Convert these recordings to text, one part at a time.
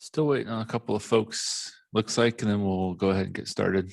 Still waiting on a couple of folks, looks like, and then we'll go ahead and get started.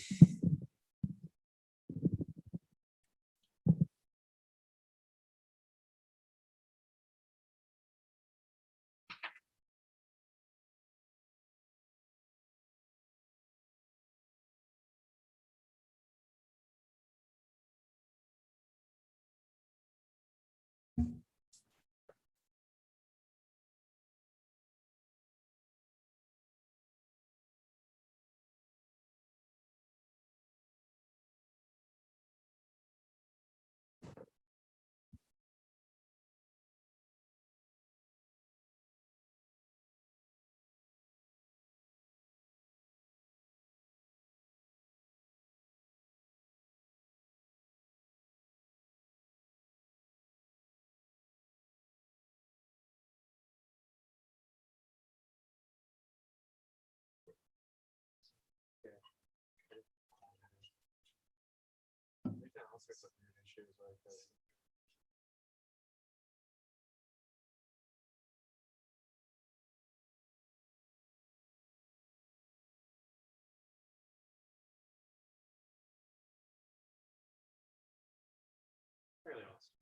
Fairly awesome.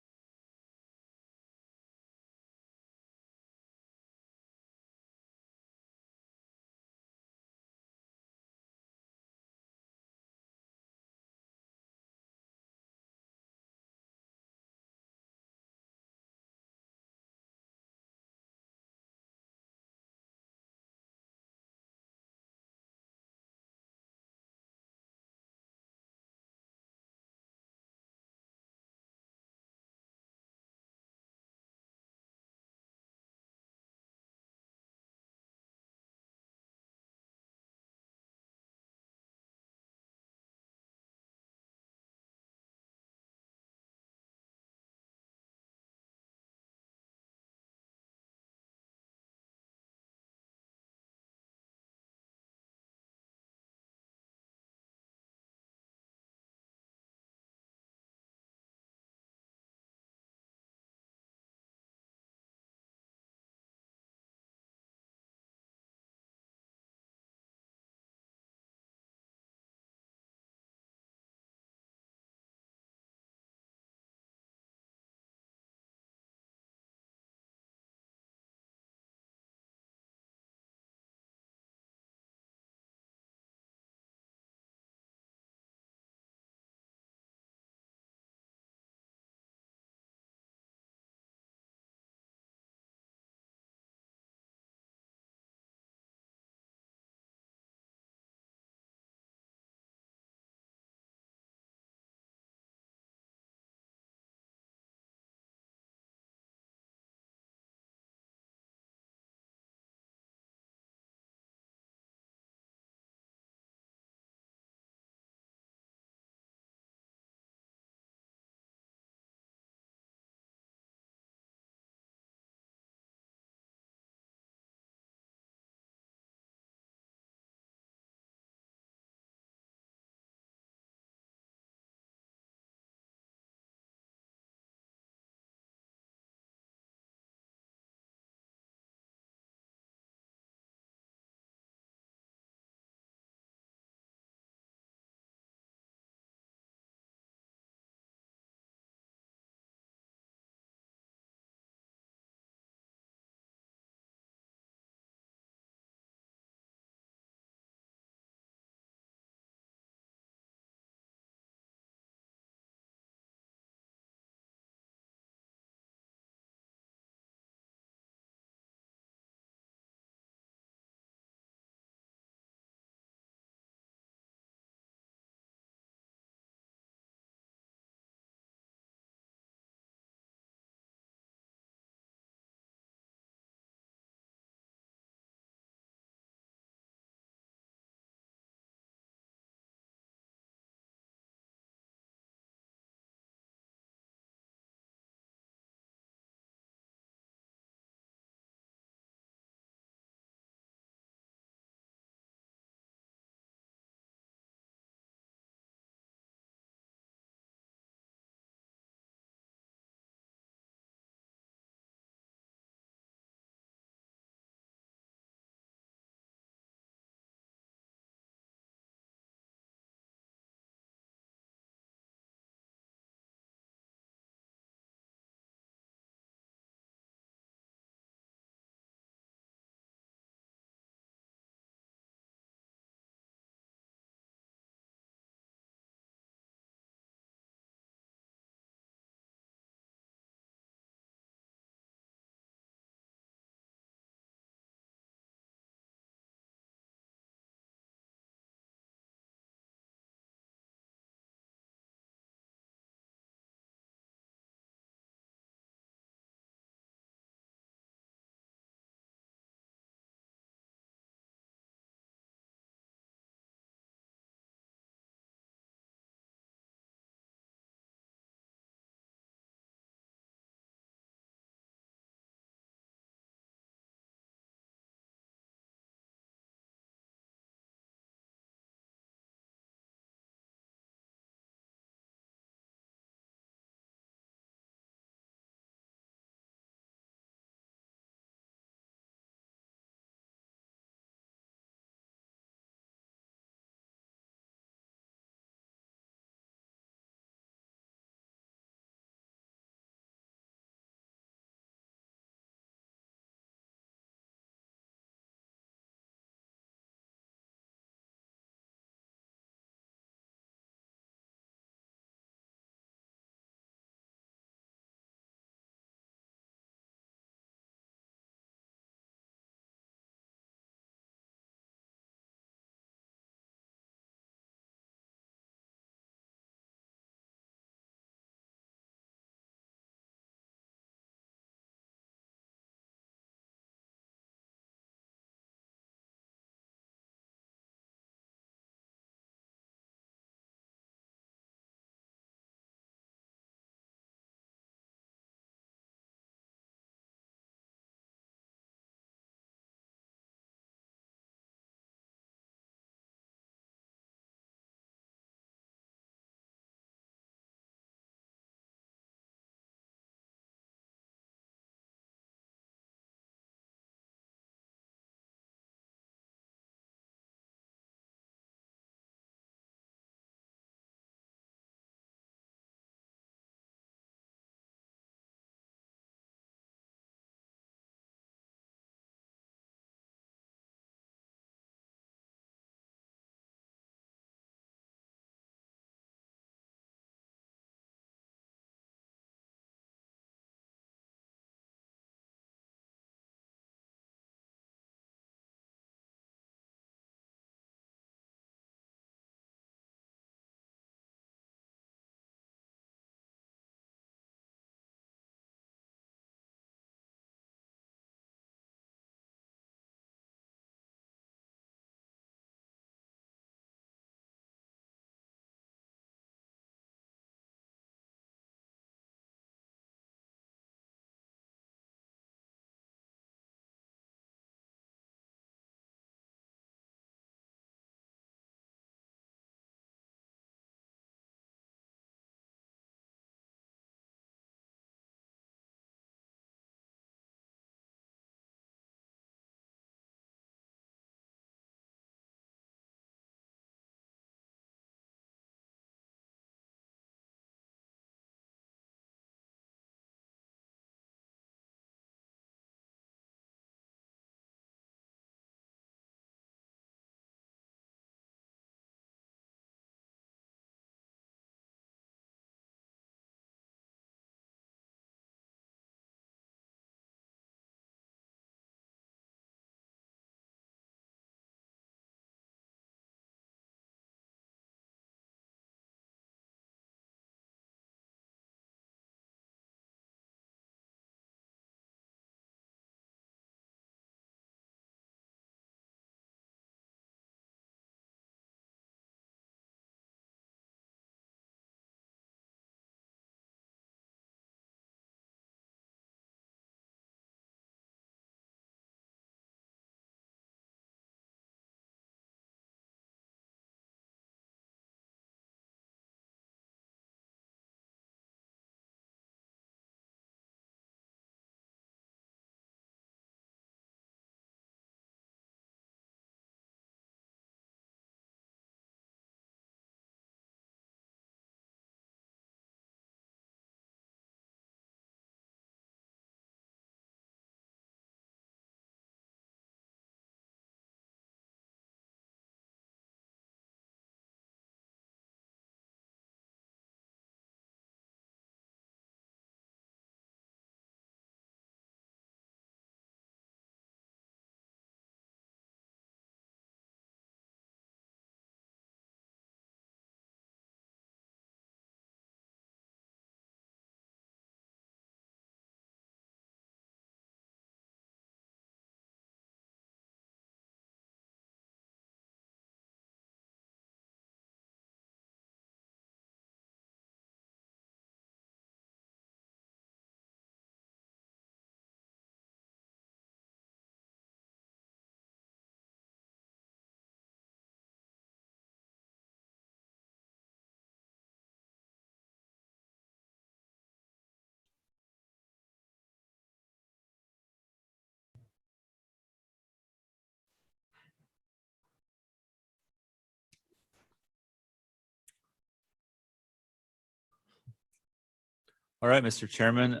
All right, Mr. Chairman,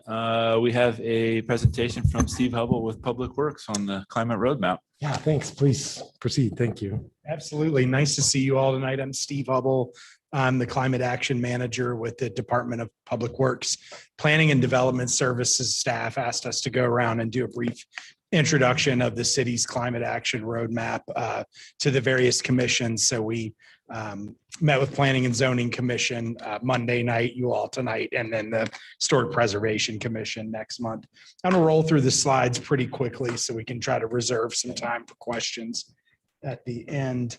we have a presentation from Steve Hubble with Public Works on the climate roadmap. Yeah, thanks. Please proceed. Thank you. Absolutely. Nice to see you all tonight. I'm Steve Hubble. I'm the Climate Action Manager with the Department of Public Works. Planning and Development Services staff asked us to go around and do a brief introduction of the city's climate action roadmap to the various commissions. So we met with Planning and Zoning Commission Monday night, you all tonight, and then the Historic Preservation Commission next month. I'm going to roll through the slides pretty quickly so we can try to reserve some time for questions at the end.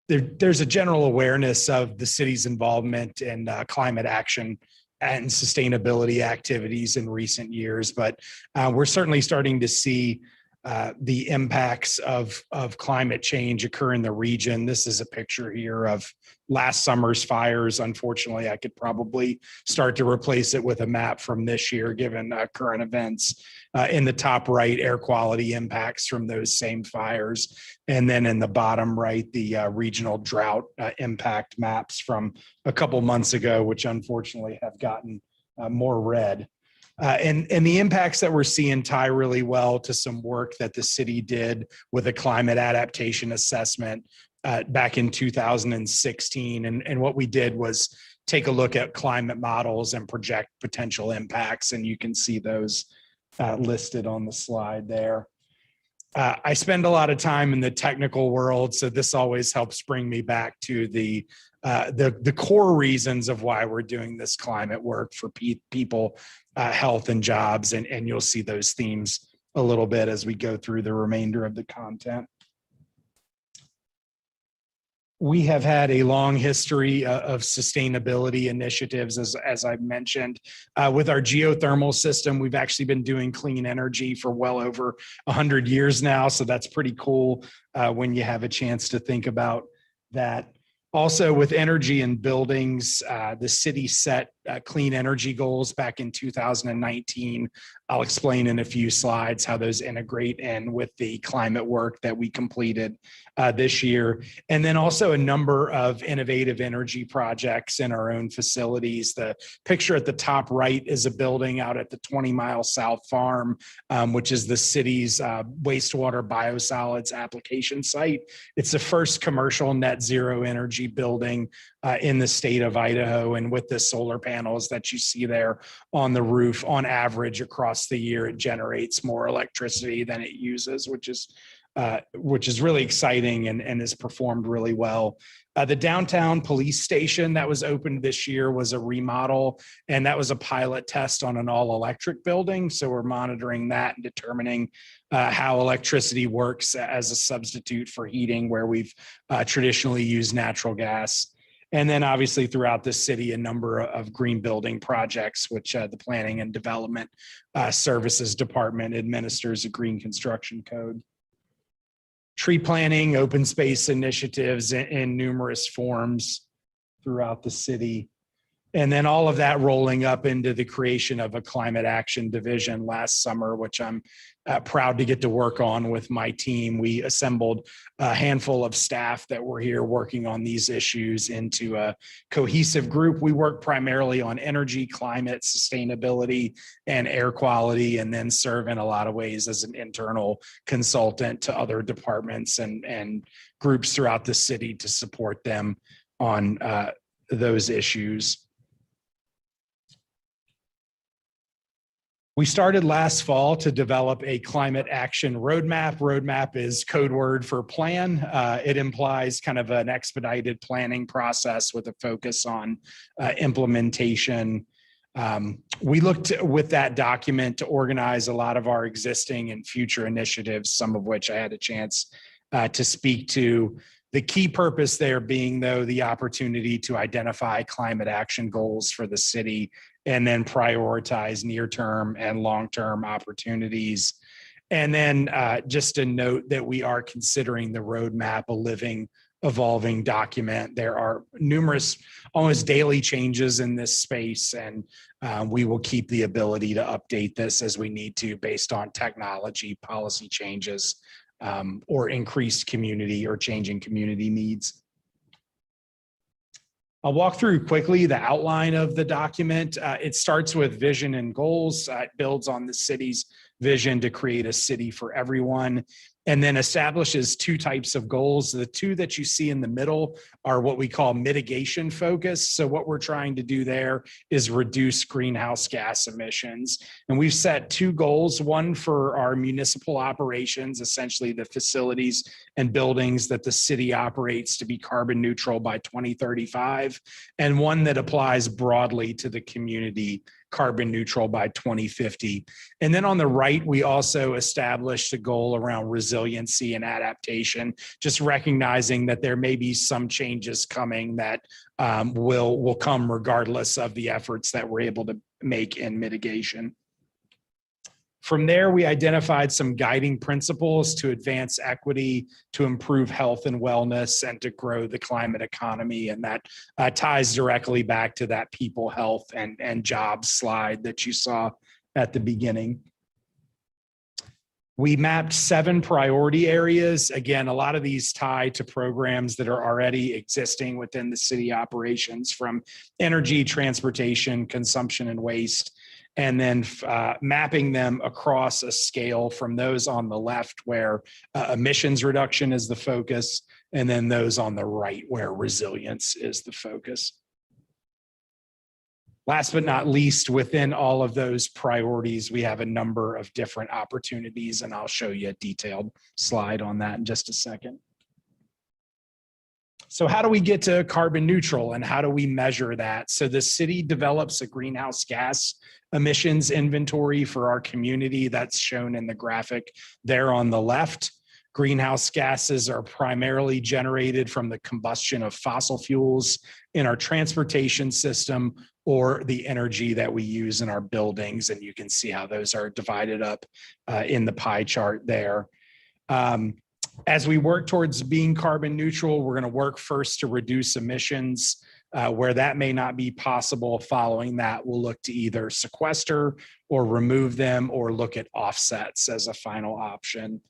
There's a general awareness of the city's involvement in climate action and sustainability activities in recent years, but we're certainly starting to see the impacts of climate change occur in the region. This is a picture here of last summer's fires. Unfortunately, I could probably start to replace it with a map from this year, given current events. In the top right, air quality impacts from those same fires. And then in the bottom right, the regional drought impact maps from a couple months ago, which unfortunately have gotten more red. And the impacts that we're seeing tie really well to some work that the city did with a climate adaptation assessment back in 2016. And what we did was take a look at climate models and project potential impacts. And you can see those listed on the slide there. I spend a lot of time in the technical world, so this always helps bring me back to the core reasons of why we're doing this climate work for people, health and jobs, and you'll see those themes a little bit as we go through the remainder of the content. We have had a long history of sustainability initiatives, as I've mentioned. With our geothermal system, we've actually been doing clean energy for well over 100 years now, so that's pretty cool when you have a chance to think about that. Also, with energy and buildings, the city set clean energy goals back in 2019. I'll explain in a few slides how those integrate in with the climate work that we completed this year. And then also a number of innovative energy projects in our own facilities. The picture at the top right is a building out at the 20 Mile South Farm, which is the city's wastewater biosolids application site. It's the first commercial net zero energy building in the state of Idaho. And with the solar panels that you see there on the roof, on average across the year, it generates more electricity than it uses, which is really exciting and has performed really well. The downtown police station that was opened this year was a remodel, and that was a pilot test on an all-electric building. So we're monitoring that and determining how electricity works as a substitute for heating where we've traditionally used natural gas. And then obviously throughout the city, a number of green building projects, which the Planning and Development Services Department administers a green construction code. Tree planting, open space initiatives in numerous forms throughout the city. And then all of that rolling up into the creation of a climate action division last summer, which I'm proud to get to work on with my team. We assembled a handful of staff that were here working on these issues into a cohesive group. We work primarily on energy, climate, sustainability, and air quality, and then serve in a lot of ways as an internal consultant to other departments and groups throughout the city to support them on those issues. We started last fall to develop a climate action roadmap. Roadmap is code word for plan. It implies kind of an expedited planning process with a focus on implementation. We looked with that document to organize a lot of our existing and future initiatives, some of which I had a chance to speak to. The key purpose there being, though, the opportunity to identify climate action goals for the city and then prioritize near-term and long-term opportunities. And then just a note that we are considering the roadmap a living, evolving document. There are numerous, almost daily changes in this space, and we will keep the ability to update this as we need to based on technology, policy changes, or increased community or changing community needs. I'll walk through quickly the outline of the document. It starts with vision and goals. It builds on the city's vision to create a city for everyone, and then establishes two types of goals. The two that you see in the middle are what we call mitigation focus. So what we're trying to do there is reduce greenhouse gas emissions. And we've set two goals, one for our municipal operations, essentially the facilities and buildings that the city operates to be carbon neutral by 2035, and one that applies broadly to the community, carbon neutral by 2050. And then on the right, we also established a goal around resiliency and adaptation, just recognizing that there may be some changes coming that will come regardless of the efforts that we're able to make in mitigation. From there, we identified some guiding principles to advance equity, to improve health and wellness, and to grow the climate economy. And that ties directly back to that people, health, and jobs slide that you saw at the beginning. We mapped 7 priority areas. Again, a lot of these tie to programs that are already existing within the city operations, from energy, transportation, consumption, and waste, and then mapping them across a scale from those on the left where emissions reduction is the focus, and then those on the right where resilience is the focus. Last but not least, within all of those priorities, we have a number of different opportunities, and I'll show you a detailed slide on that in just a second. So how do we get to carbon neutral, and how do we measure that? So the city develops a greenhouse gas emissions inventory for our community. That's shown in the graphic there on the left. Greenhouse gases are primarily generated from the combustion of fossil fuels in our transportation system or the energy that we use in our buildings. And you can see how those are divided up in the pie chart there. As we work towards being carbon neutral, we're going to work first to reduce emissions. Where that may not be possible, following that, we'll look to either sequester or remove them, or look at offsets as a final option.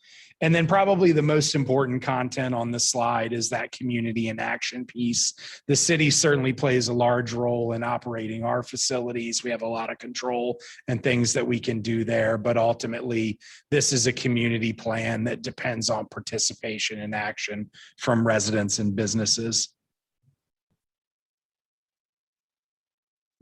And then probably the most important content on the slide is that community in action piece. The city certainly plays a large role in operating our facilities. We have a lot of control and things that we can do there, but ultimately this is a community plan that depends on participation and action from residents and businesses.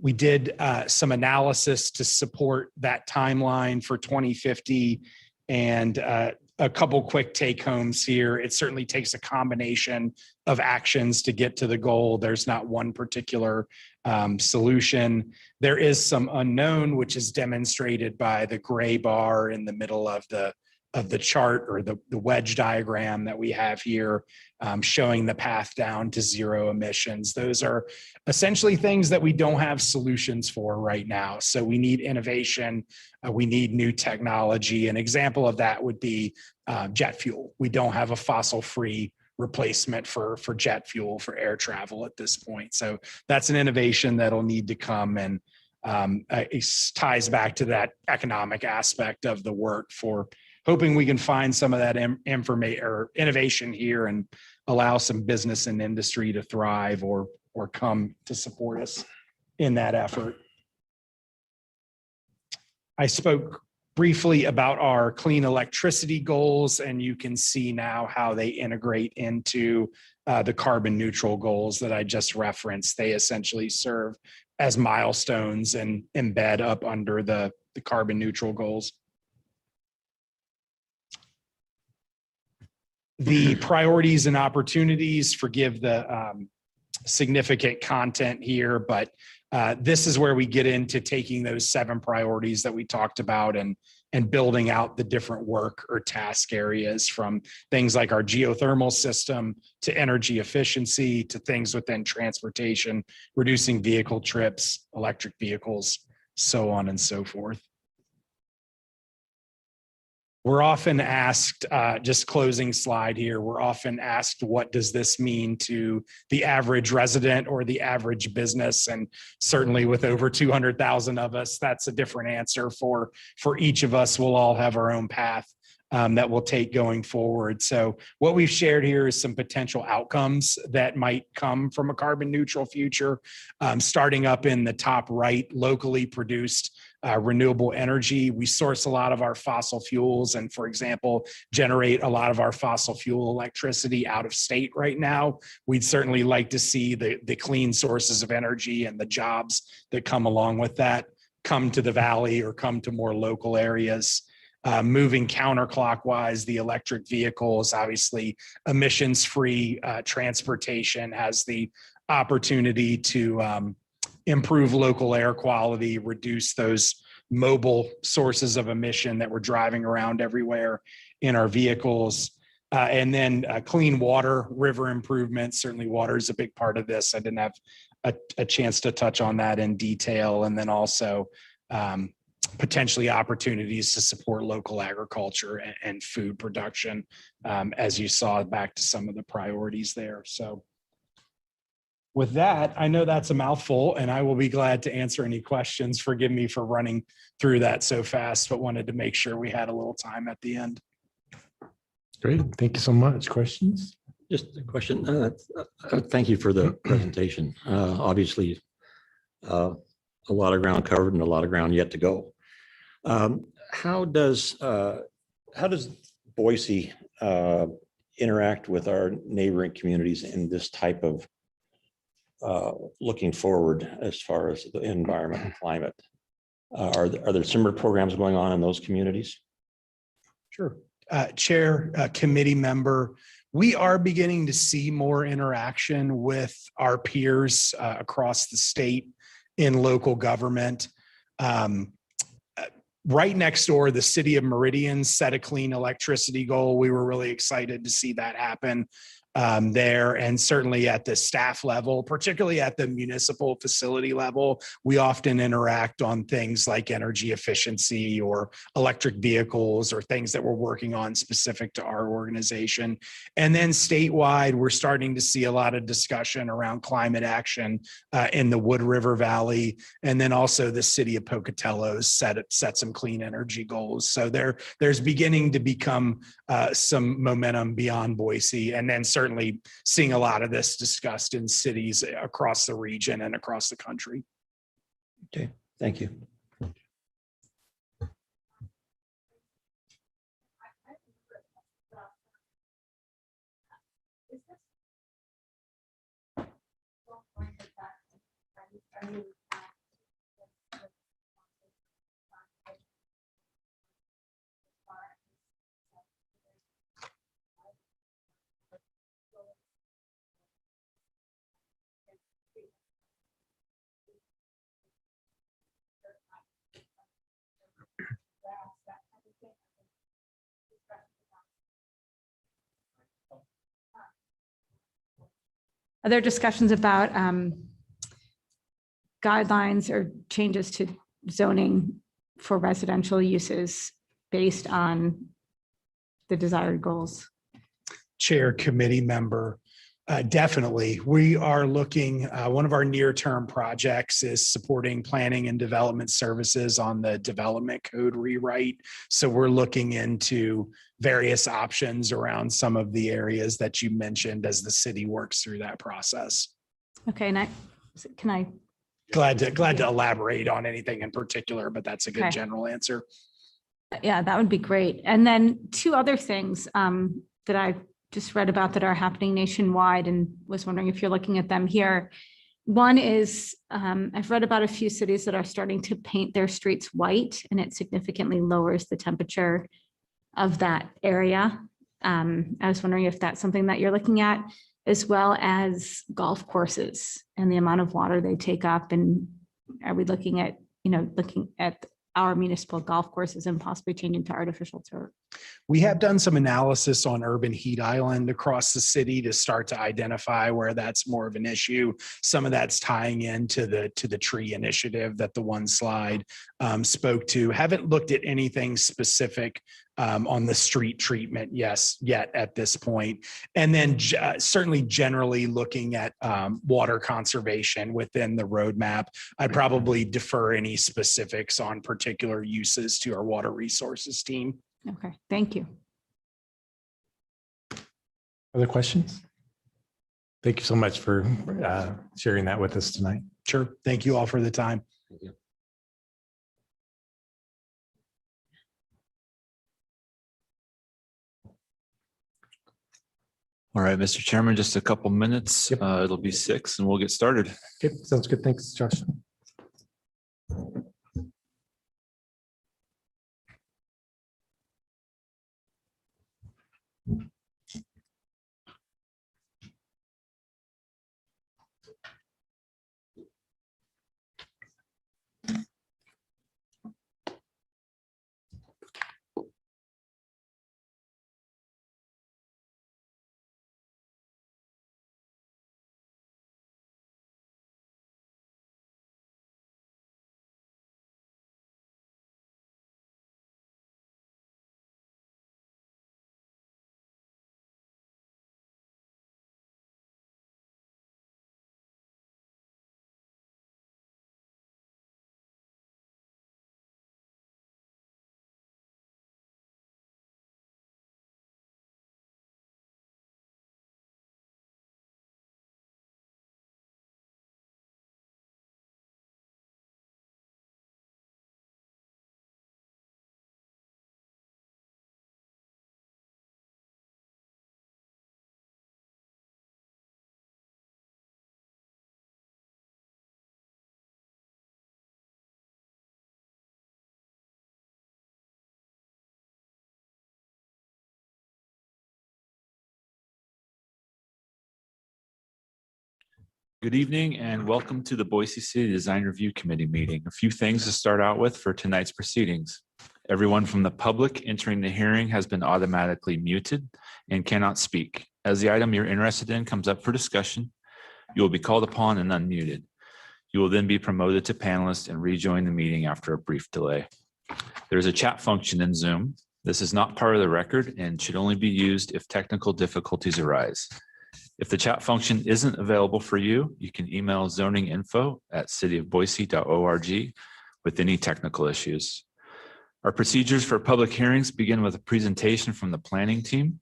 We did some analysis to support that timeline for 2050, and a couple quick take homes here. It certainly takes a combination of actions to get to the goal. There's not one particular solution. There is some unknown, which is demonstrated by the gray bar in the middle of the chart, or the wedge diagram that we have here, showing the path down to zero emissions. Those are essentially things that we don't have solutions for right now. So we need innovation. We need new technology. An example of that would be jet fuel. We don't have a fossil-free replacement for jet fuel for air travel at this point. So that's an innovation that'll need to come, and it ties back to that economic aspect of the work, for hoping we can find some of that information or innovation here and allow some business and industry to thrive or come to support us in that effort. I spoke briefly about our clean electricity goals, and you can see now how they integrate into the carbon neutral goals that I just referenced. They essentially serve as milestones and embed up under the carbon neutral goals. The priorities and opportunities, forgive the significant content here, but this is where we get into taking those 7 priorities that we talked about and building out the different work or task areas, from things like our geothermal system to energy efficiency to things within transportation, reducing vehicle trips, electric vehicles, so on and so forth. We're often asked, just closing slide here, we're often asked, what does this mean to the average resident or the average business? And certainly with over 200,000 of us, that's a different answer for each of us. We'll all have our own path that we'll take going forward. So what we've shared here is some potential outcomes that might come from a carbon neutral future, starting up in the top right, locally produced renewable energy. We source a lot of our fossil fuels and, for example, generate a lot of our fossil fuel electricity out of state right now. We'd certainly like to see the clean sources of energy and the jobs that come along with that come to the valley or come to more local areas. Moving counterclockwise, the electric vehicles, obviously emissions-free transportation has the opportunity to improve local air quality, reduce those mobile sources of emission that we're driving around everywhere in our vehicles. And then clean water, river improvements. Certainly water is a big part of this. I didn't have a chance to touch on that in detail. And then also potentially opportunities to support local agriculture and food production, as you saw back to some of the priorities there. So with that, I know that's a mouthful and I will be glad to answer any questions. Forgive me for running through that so fast, but wanted to make sure we had a little time at the end. Great. Thank you so much. Questions? Just a question. Thank you for the presentation. Obviously, a lot of ground covered and a lot of ground yet to go. How does Boise interact with our neighboring communities in this type of looking forward as far as the environment and climate? Are there similar programs going on in those communities? Sure. Chair, committee member, we are beginning to see more interaction with our peers across the state in local government. Right next door, the city of Meridian set a clean electricity goal. We were really excited to see that happen there. And certainly at the staff level, particularly at the municipal facility level, we often interact on things like energy efficiency or electric vehicles or things that we're working on specific to our organization. And then statewide, we're starting to see a lot of discussion around climate action in the Wood River Valley. And then also the city of Pocatello set some clean energy goals. So there's beginning to become some momentum beyond Boise. And then certainly seeing a lot of this discussed in cities across the region and across the country. Okay, thank you. Are there discussions about guidelines or changes to zoning for residential uses based on the desired goals? Chair, committee member, definitely. We are looking, one of our near-term projects is supporting planning and development services on the development code rewrite. So we're looking into various options around some of the areas that you mentioned as the city works through that process. Okay, and can I? Glad to elaborate on anything in particular, but that's a good general answer. Yeah, that would be great. And then two other things that I just read about that are happening nationwide and was wondering if you're looking at them here. One is I've read about a few cities that are starting to paint their streets white, and it significantly lowers the temperature of that area. I was wondering if that's something that you're looking at, as well as golf courses and the amount of water they take up. And are we looking at, looking at our municipal golf courses and possibly changing to artificial turf? We have done some analysis on urban heat island across the city to start to identify where that's more of an issue. Some of that's tying into the tree initiative that the one slide spoke to. Haven't looked at anything specific on the street treatment yet at this point. And then certainly generally looking at water conservation within the roadmap. I'd probably defer any specifics on particular uses to our water resources team. Okay, thank you. Other questions? Thank you so much for sharing that with us tonight. Sure. Thank you all for the time. Thank you. All right, Mr. Chairman, just a couple minutes. Yep. It'll be 6 and we'll get started. Okay, sounds good. Thanks, Josh. Good evening and welcome to the Boise City Design Review Committee meeting. A few things to start out with for tonight's proceedings. Everyone from the public entering the hearing has been automatically muted and cannot speak. As the item you're interested in comes up for discussion, you will be called upon and unmuted. You will then be promoted to panelist and rejoin the meeting after a brief delay. There's a chat function in Zoom. This is not part of the record and should only be used if technical difficulties arise. If the chat function isn't available for you, you can email zoninginfo@cityofboise.org with any technical issues. Our procedures for public hearings begin with a presentation from the planning team.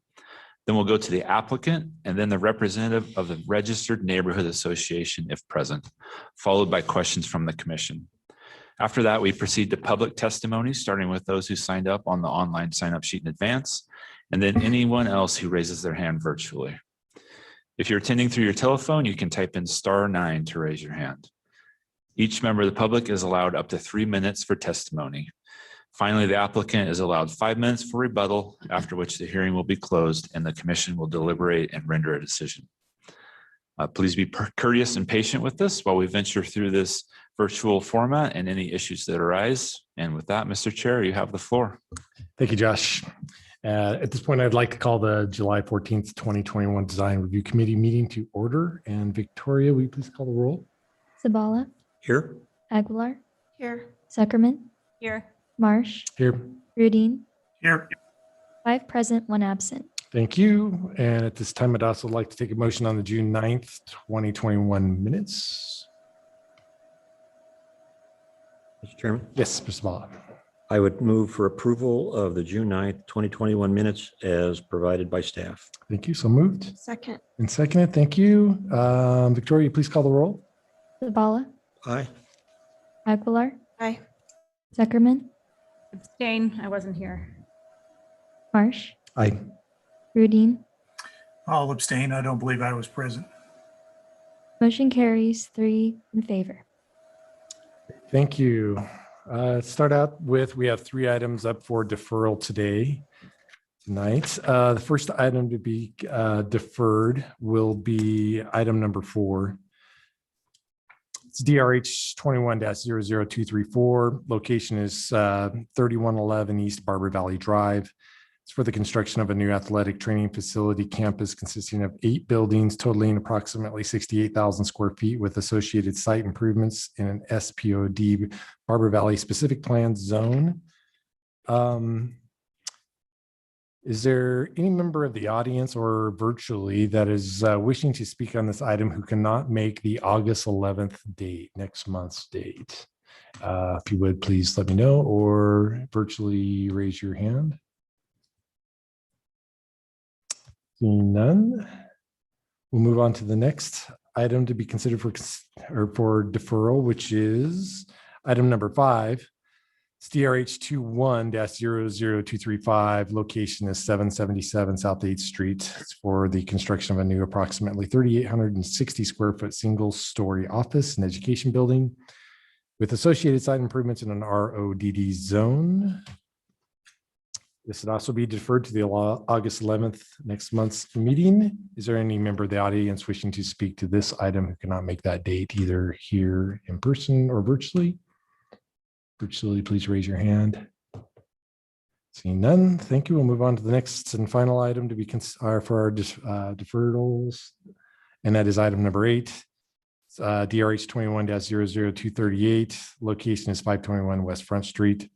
Then we'll go to the applicant and then the representative of the Registered Neighborhood Association if present, followed by questions from the commission. After that, we proceed to public testimony, starting with those who signed up on the online sign-up sheet in advance, and then anyone else who raises their hand virtually. If you're attending through your telephone, you can type in *9 to raise your hand. Each member of the public is allowed up to 3 minutes for testimony. Finally, the applicant is allowed 5 minutes for rebuttal, after which the hearing will be closed and the commission will deliberate and render a decision. Please be courteous and patient with us while we venture through this virtual format and any issues that arise. And with that, Mr. Chair, you have the floor. Thank you, Josh. At this point, I'd like to call the July 14th, 2021 Design Review Committee meeting to order. And Victoria, will you please call the roll? Sabala, Here. Aguilar, Here. Zuckerman, Here. Marsh, Here. Rudine. Here. 5 present, 1 absent. Thank you. And at this time, I'd also like to take a motion on the June 9th, 2021 minutes. Mr. Chairman, Yes, Mr. Bala. I would move for approval of the June 9th, 2021 minutes as provided by staff. Thank you. So moved Second. and seconded. Thank you. Victoria, please call the roll. Sabala, Aye. Aguilar, Aye. Zuckerman, Abstain. I wasn't here. Marsh, Aye. Rudine. I'll abstain. I don't believe I was present. Motion carries 3 in favor. Thank you. Start out with, we have 3 items up for deferral tonight. The first item to be deferred will be item number 4. It's DRH 21-00234. Location is 3111 East Barber Valley Drive. It's for the construction of a new athletic training facility campus consisting of 8 buildings totaling approximately 68,000 square feet with associated site improvements in an SPOD Barber Valley specific plan zone. Is there any member of the audience or virtually that is wishing to speak on this item who cannot make the August 11th date, next month's date? If you would, please let me know or virtually raise your hand. Seeing none, we'll move on to the next item to be considered for deferral, which is item number 5. It's DRH 21-00235. Location is 777 South 8th Street. It's for the construction of a new approximately 3,860 square foot single story office and education building with associated site improvements in an RODD zone. This would also be deferred to the August 11th, next month's meeting. Is there any member of the audience wishing to speak to this item who cannot make that date, either here in person or virtually? Virtually, please raise your hand. Seeing none, thank you. We'll move on to the next and final item to be for our deferrals, and that is item number 8. DRH 21-00238. Location is 521 West Front Street.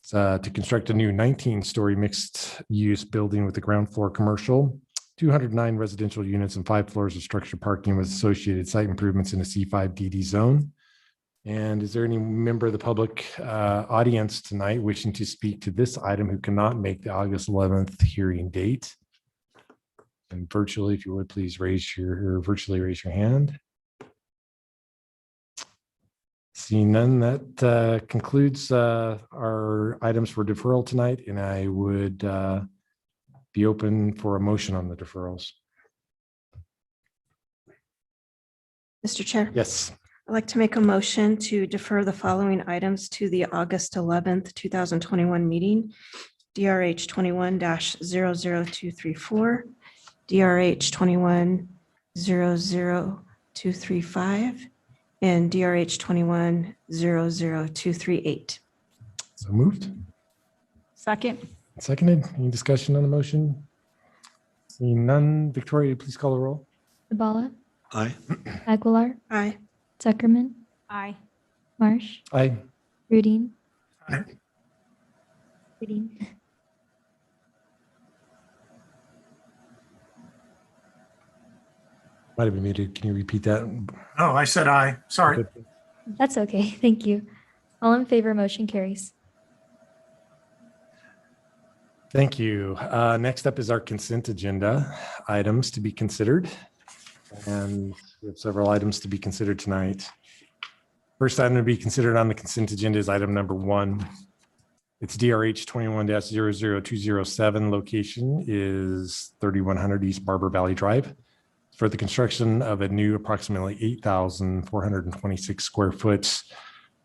To construct a new 19-story mixed-use building with a ground floor commercial, 209 residential units, and 5 floors of structured parking with associated site improvements in a C5 DD zone. And is there any member of the public audience tonight wishing to speak to this item who cannot make the August 11th hearing date? And virtually, if you would, please virtually raise your hand. Seeing none, that concludes our items for deferral tonight, and I would be open for a motion on the deferrals. Mr. Chair, Yes. I'd like to make a motion to defer the following items to the August 11th, 2021 meeting. DRH 21-00234, DRH 21-00235, and DRH 21-00238. So moved. Second. Seconded. Any discussion on the motion? Seeing none, Victoria, please call the roll. Sabala, Aye. Aguilar, Aye. Zuckerman, Aye. Marsh, Aye. Rudine. Aye. Rudine. Might have been muted. Can you repeat that? Oh, I said aye. Sorry. That's okay. Thank you. All in favor, motion carries. Thank you. Next up is our consent agenda items to be considered. And we have several items to be considered tonight. First item to be considered on the consent agenda is item number 1. It's DRH 21-00207. Location is 3100 East Barber Valley Drive for the construction of a new approximately 8,426 square foot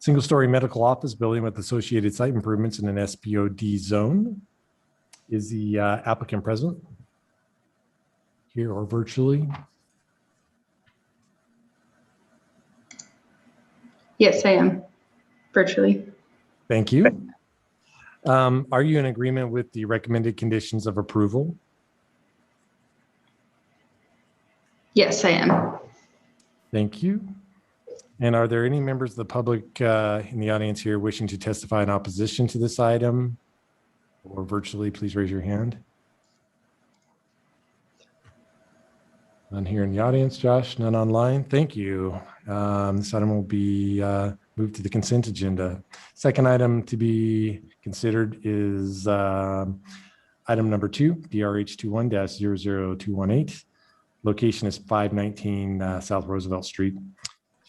single-story medical office building with associated site improvements in an SPOD zone. Is the applicant present here or virtually? Yes, I am virtually. Thank you. Are you in agreement with the recommended conditions of approval? Yes, I am. Thank you. And are there any members of the public in the audience here wishing to testify in opposition to this item? Or virtually, please raise your hand. None here in the audience, Josh, none online. Thank you. This item will be moved to the consent agenda. Second item to be considered is item number 2, DRH 21-00218. Location is 519 South Roosevelt Street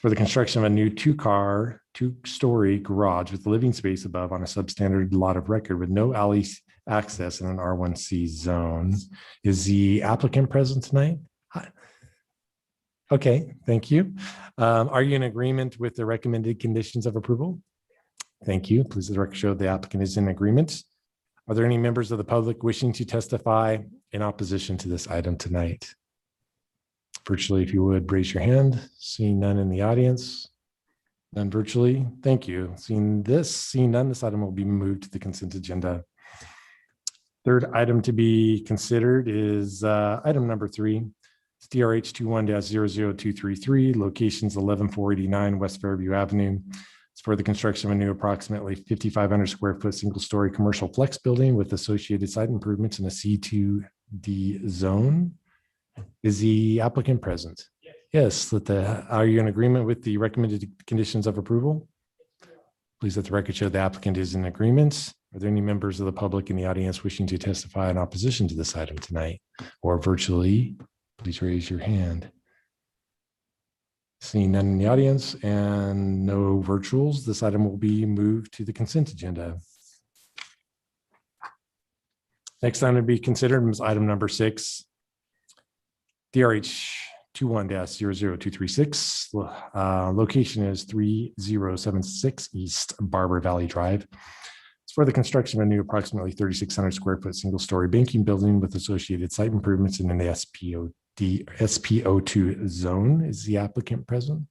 for the construction of a new 2-story garage with living space above on a substandard lot of record with no alley access in an R1C zone. Is the applicant present tonight? Hi. Okay, thank you. Are you in agreement with the recommended conditions of approval? Thank you. Please let the record show the applicant is in agreement. Are there any members of the public wishing to testify in opposition to this item tonight? Virtually, if you would, raise your hand. Seeing none in the audience. None virtually. Thank you. Seeing none, this item will be moved to the consent agenda. Third item to be considered is item number 3. It's DRH 21-00233. Locations 11489 West Fairview Avenue. It's for the construction of a new approximately 5,500 square foot single story commercial flex building with associated site improvements in a C2D zone. Is the applicant present? Yes. Are you in agreement with the recommended conditions of approval? Please let the record show the applicant is in agreement. Are there any members of the public in the audience wishing to testify in opposition to this item tonight or virtually? Please raise your hand. Seeing none in the audience and no virtuals, this item will be moved to the consent agenda. Next item to be considered is item number 6. DRH 21-00236. Location is 3076 East Barber Valley Drive. It's for the construction of a new approximately 3,600 square foot single story banking building with associated site improvements in an SPO2 zone. Is the applicant present?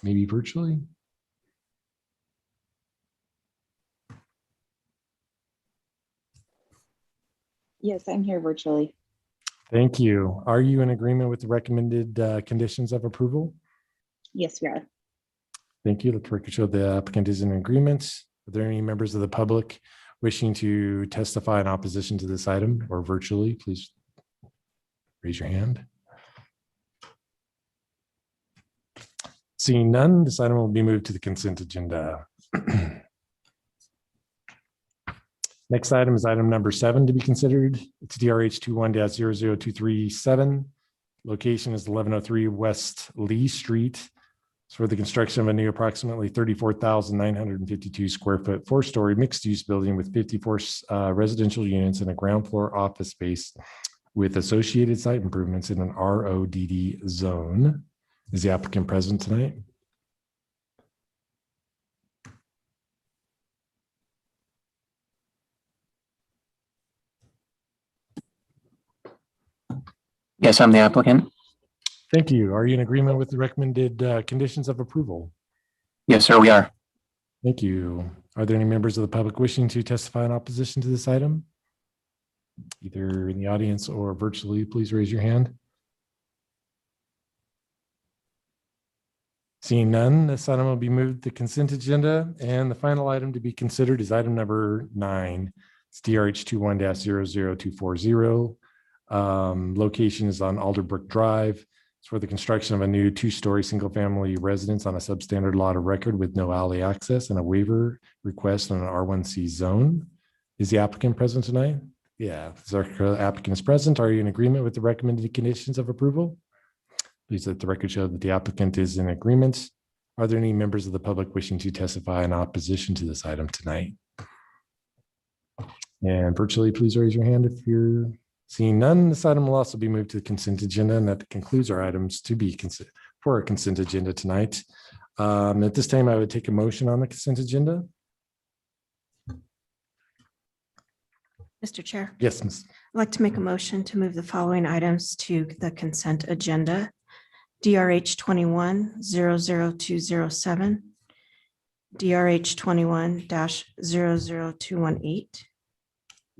Maybe virtually? Yes, I'm here virtually. Thank you. Are you in agreement with the recommended conditions of approval? Yes, we are. Thank you. Let the record show the applicant is in agreement. Are there any members of the public wishing to testify in opposition to this item or virtually? Please raise your hand. Seeing none, this item will be moved to the consent agenda. Next item is item number 7 to be considered. It's DRH 21-00237. Location is 1103 West Lee Street. It's for the construction of a new approximately 34,952 square foot 4-story mixed use building with 54 residential units and a ground floor office space with associated site improvements in an RODD zone. Is the applicant present tonight? Yes, I'm the applicant. Thank you. Are you in agreement with the recommended conditions of approval? Yes, sir, we are. Thank you. Are there any members of the public wishing to testify in opposition to this item? Either in the audience or virtually, please raise your hand. Seeing none, this item will be moved to the consent agenda. And the final item to be considered is item number 9. It's DRH 21-00240. Location is on Alderbrook Drive. It's for the construction of a new 2-story single-family residence on a substandard lot of record with no alley access and a waiver request on an R1C zone. Is the applicant present tonight? Yeah, the applicant is present. Are you in agreement with the recommended conditions of approval? Please let the record show that the applicant is in agreement. Are there any members of the public wishing to testify in opposition to this item tonight? And virtually, please raise your hand if you're seeing none. This item will also be moved to the consent agenda, and that concludes our items to be considered for our consent agenda tonight. At this time, I would take a motion on the consent agenda. Mr. Chair, Yes, Ms. I'd like to make a motion to move the following items to the consent agenda. DRH 21-00207, DRH 21-00218,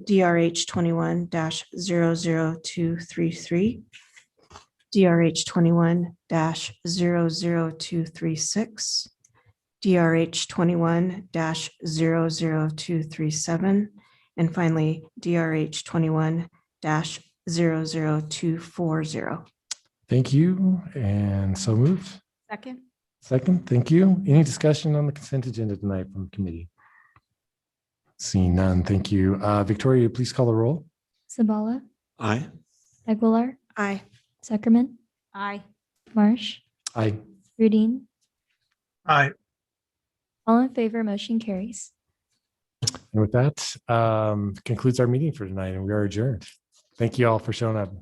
DRH 21-00233, DRH 21-00236, DRH 21-00237, and finally, DRH 21-00240. Thank you. And so moved. Second. Second, thank you. Any discussion on the consent agenda tonight from the committee? Seeing none, thank you. Victoria, please call the roll. Sabala, Aye. Aguilar, Aye. Zuckerman, Aye. Marsh, Aye. Rudine. Aye. All in favor, motion carries. And with that, concludes our meeting for tonight, and we are adjourned. Thank you all for showing up.